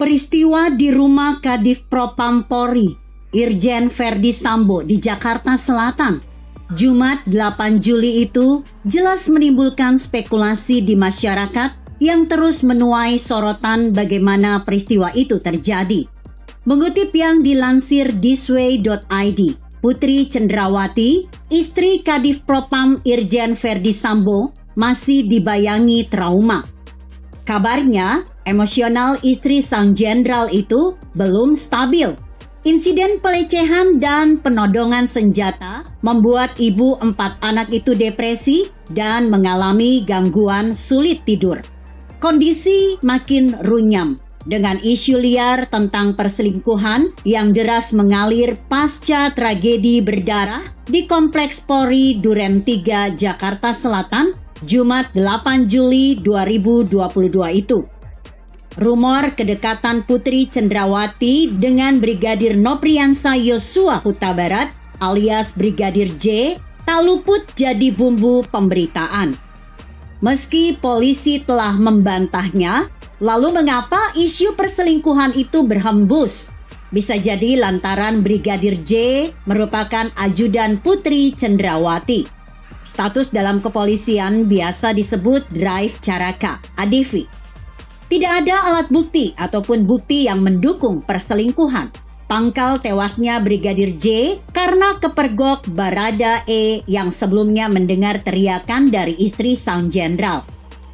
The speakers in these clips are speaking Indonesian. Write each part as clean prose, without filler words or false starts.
Peristiwa di rumah Kadif Propam Polri, Irjen Verdi Sambo di Jakarta Selatan, Jumat 8 Juli itu jelas menimbulkan spekulasi di masyarakat yang terus menuai sorotan bagaimana peristiwa itu terjadi. Mengutip yang dilansir thisway.id, Putri Cendrawati, istri Kadif Propam Irjen Verdi Sambo, masih dibayangi trauma. Kabarnya, emosional istri sang jenderal itu belum stabil. Insiden pelecehan dan penodongan senjata membuat ibu 4 anak itu depresi dan mengalami gangguan sulit tidur. Kondisi makin runyam dengan isu liar tentang perselingkuhan yang deras mengalir pasca tragedi berdarah di Kompleks Polri Duren 3, Jakarta Selatan, Jumat 8 Juli 2022 itu. Rumor kedekatan Putri Cendrawati dengan Brigadir Nopriansa Yosua Huta Barat alias Brigadir J tak luput jadi bumbu pemberitaan. Meski polisi telah membantahnya, lalu mengapa isu perselingkuhan itu berhembus? Bisa jadi lantaran Brigadir J merupakan ajudan Putri Cendrawati. Status dalam kepolisian biasa disebut Drive Caraka, ADV. Tidak ada alat bukti ataupun bukti yang mendukung perselingkuhan. Pangkal tewasnya Brigadir J karena kepergok Barada E yang sebelumnya mendengar teriakan dari istri sang jenderal.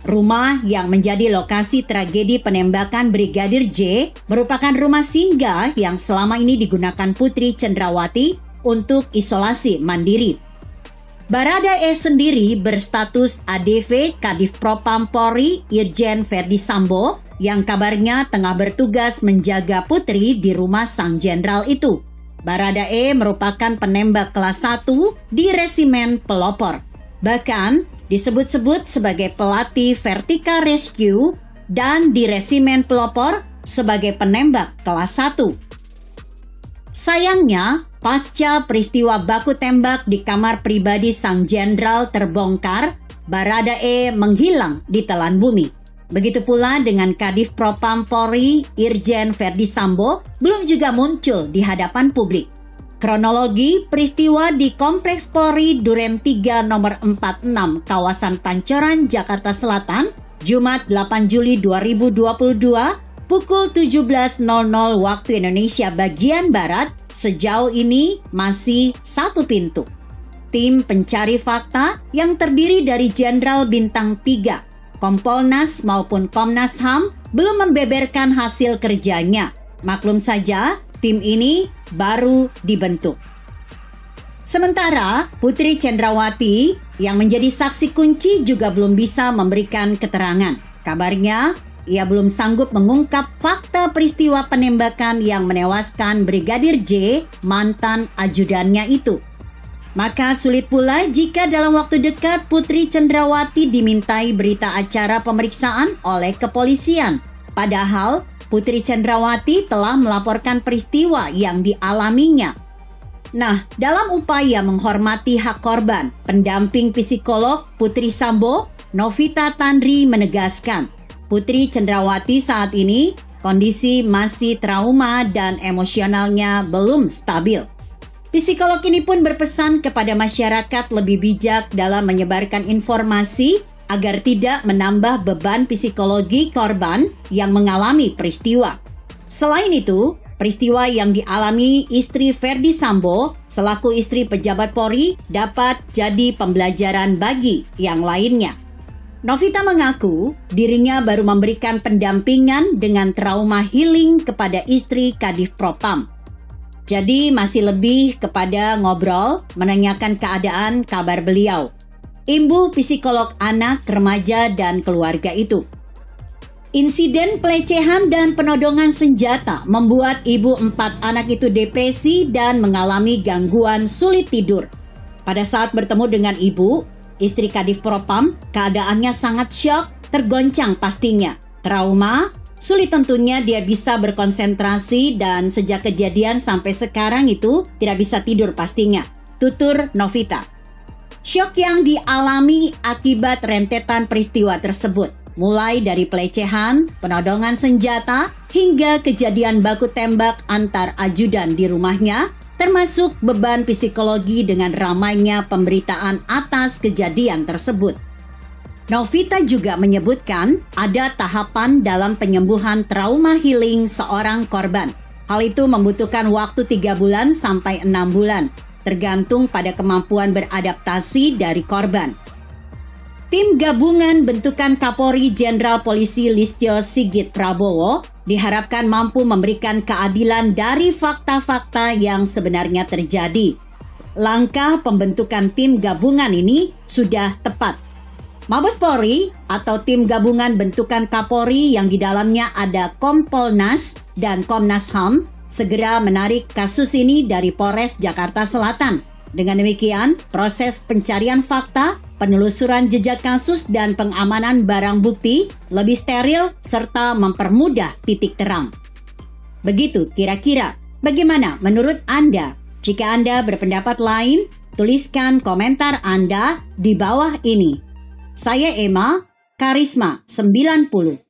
Rumah yang menjadi lokasi tragedi penembakan Brigadir J merupakan rumah singgah yang selama ini digunakan Putri Cendrawati untuk isolasi mandiri. Barada E sendiri berstatus ADV Kadif Propam Polri Irjen Verdi Sambo yang kabarnya tengah bertugas menjaga Putri di rumah sang jenderal itu. Barada E merupakan penembak kelas 1 di Resimen Pelopor. Bahkan disebut-sebut sebagai pelatih Vertical Rescue dan di Resimen Pelopor sebagai penembak kelas 1. Sayangnya, pasca peristiwa baku tembak di kamar pribadi sang jenderal terbongkar, Barada E menghilang di telan bumi. Begitu pula dengan Kadif Propam Polri Irjen Verdi Sambo belum juga muncul di hadapan publik. Kronologi peristiwa di Kompleks Polri Duren 3 nomor 46 kawasan Pancoran, Jakarta Selatan, Jumat 8 Juli 2022, pukul 17.00 waktu Indonesia bagian Barat, sejauh ini masih satu pintu. Tim pencari fakta yang terdiri dari Jenderal Bintang 3, Kompolnas maupun Komnas HAM belum membeberkan hasil kerjanya. Maklum saja, tim ini baru dibentuk. Sementara Putri Cendrawati yang menjadi saksi kunci juga belum bisa memberikan keterangan. Kabarnya, ia belum sanggup mengungkap fakta peristiwa penembakan yang menewaskan Brigadir J, mantan ajudannya itu. Maka sulit pula jika dalam waktu dekat Putri Cendrawati dimintai berita acara pemeriksaan oleh kepolisian. Padahal Putri Cendrawati telah melaporkan peristiwa yang dialaminya. Nah, dalam upaya menghormati hak korban, pendamping psikolog Putri Sambo, Novita Tandri menegaskan, Putri Cendrawati saat ini kondisi masih trauma dan emosionalnya belum stabil. Psikolog ini pun berpesan kepada masyarakat lebih bijak dalam menyebarkan informasi agar tidak menambah beban psikologi korban yang mengalami peristiwa. Selain itu, peristiwa yang dialami istri Verdi Sambo selaku istri pejabat Polri dapat jadi pembelajaran bagi yang lainnya. Novita mengaku dirinya baru memberikan pendampingan dengan trauma healing kepada istri Kadif Propam. Jadi masih lebih kepada ngobrol, menanyakan keadaan kabar beliau. Imbuh psikolog anak, remaja, dan keluarga itu. Insiden pelecehan dan penodongan senjata membuat ibu 4 anak itu depresi dan mengalami gangguan sulit tidur. Pada saat bertemu dengan ibu, istri Kadif Propam, keadaannya sangat syok, tergoncang pastinya. Trauma, sulit tentunya dia bisa berkonsentrasi dan sejak kejadian sampai sekarang itu tidak bisa tidur pastinya. Tutur Novita. Syok yang dialami akibat rentetan peristiwa tersebut. mulai dari pelecehan, penodongan senjata, hingga kejadian baku tembak antar ajudan di rumahnya, termasuk beban psikologi dengan ramainya pemberitaan atas kejadian tersebut. Novita juga menyebutkan ada tahapan dalam penyembuhan trauma healing seorang korban. Hal itu membutuhkan waktu 3 bulan sampai 6 bulan, tergantung pada kemampuan beradaptasi dari korban. Tim gabungan bentukan Kapolri Jenderal Polisi Listio Sigit Prabowo diharapkan mampu memberikan keadilan dari fakta-fakta yang sebenarnya terjadi. Langkah pembentukan tim gabungan ini sudah tepat. Mabes Polri atau tim gabungan bentukan Kapolri yang di dalamnya ada Kompolnas dan Komnas HAM segera menarik kasus ini dari Polres Jakarta Selatan. Dengan demikian, proses pencarian fakta, penelusuran jejak kasus, dan pengamanan barang bukti lebih steril serta mempermudah titik terang. Begitu kira-kira. Bagaimana menurut Anda? Jika Anda berpendapat lain, tuliskan komentar Anda di bawah ini. Saya Emma, Karisma 90.